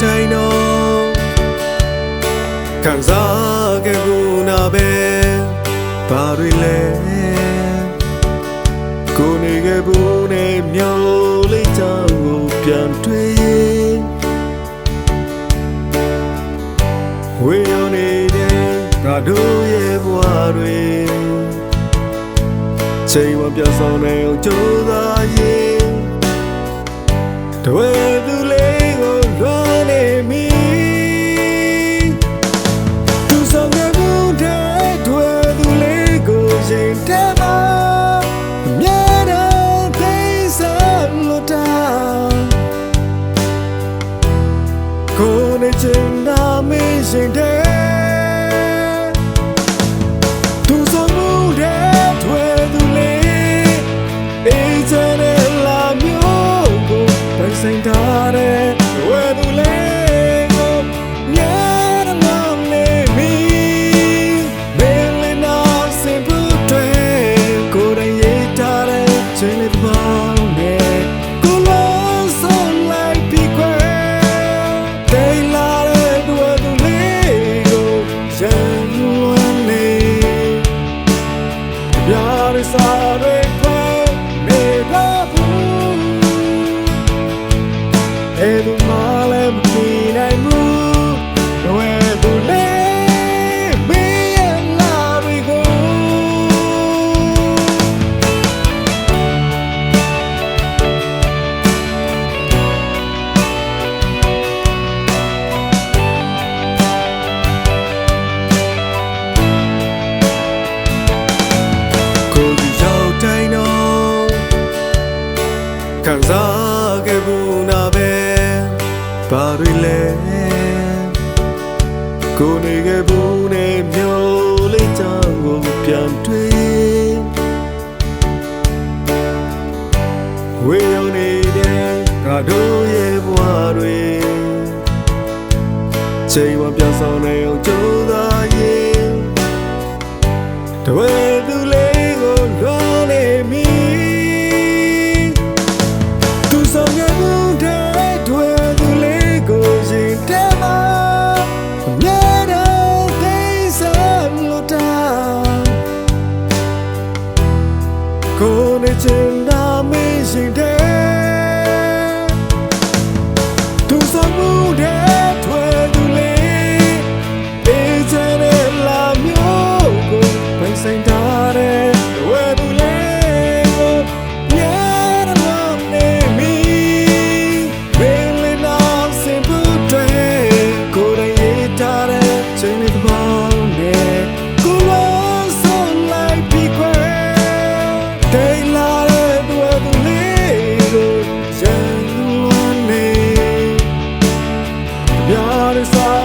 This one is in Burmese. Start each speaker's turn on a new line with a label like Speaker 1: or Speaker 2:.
Speaker 1: တိုင်းတော့ခံစားခဲ့ဘူးနာပဲဘာတွေလဲကိုနေခဲ့ဘူးနဲ့မျောလေးချောင်းကိုပြန်တွေ့ဝေရောနေတဲ့ငါတို့ရဲ့ဘဝတွေချိန်ဝပြဆောင်နေအောင်ကြိုးစားရင်တွေ့သူလေးကိုလွှမ်းနေမိသူဆောင်ခဲ့ဘူးတဲ့တွေ့သူလေးကိုရင်ထဲမှာအမြဲတမ်းသိစားလို့တာကိုနေချင်တာမင်းရင်တဲ့သူဆောင်ဘူးတဲ့တွေ့သူလေးအေးချမ်းတဲ့လာမျိုးကိုပိုင်ဆိုင်ထားတဲ့ဝဲသူလေးကိုမြဲတမ်းနေမိမင်းလေးနာစင်ဖို့တွေကိုယ်တိုင်ရေးထားတဲ့ချိန်လေးပေါင်းနဲ့ကိုလုံးဆုံးလိုက်ပြီးခွဲတိတ်လာတဲ့ဝဲသူလေးကိုရန်လွန်နေပြရစားတွေအဲ့ဒီမှာလည်းမပြီးနိုင်ဘူးဝဲသူလေးမင်းရဲ့လာရီကိုကိုကြီးရောက်တိုင်းတော့ခံစားခဲ့ဘူးနာပဲဘာတွေလဲကိုနေခဲ့ဘူးနဲ့မျောလေးချောင်းကိုပြန်တွေ့ဝေရောနေတဲ့ငါတို့ရဲ့ဘဝတွေချိန်ဝပြဆောင်နေအောင်ကြိုးစားရင်တွေ့သူလေးကိုလွှမ်းနေမိသူဆောင်ခဲ့ဘူးတဲ့တွေ့သူလေးကိုရင်ထဲမှာအမြဲတမ်းသိစားလို့တာကိုနေချင်တာမင်းရင်တဲ့သူဆောင်ဘူးတဲ့တွေ့သူလေးအေးချမ်းတဲ့လာမျိုးကိုပိုင်ဆိုင်ထားတဲ့ဝဲသူလေးကိုမြဲတမ်းနေမိချိန်လေးပေါင်းနဲ့ကိုလုံးဆုံးလိုက်ပြီးခွဲတိတ်လာတဲ့တွေ့သူလေးကိုရန်လွန်နေပြရစား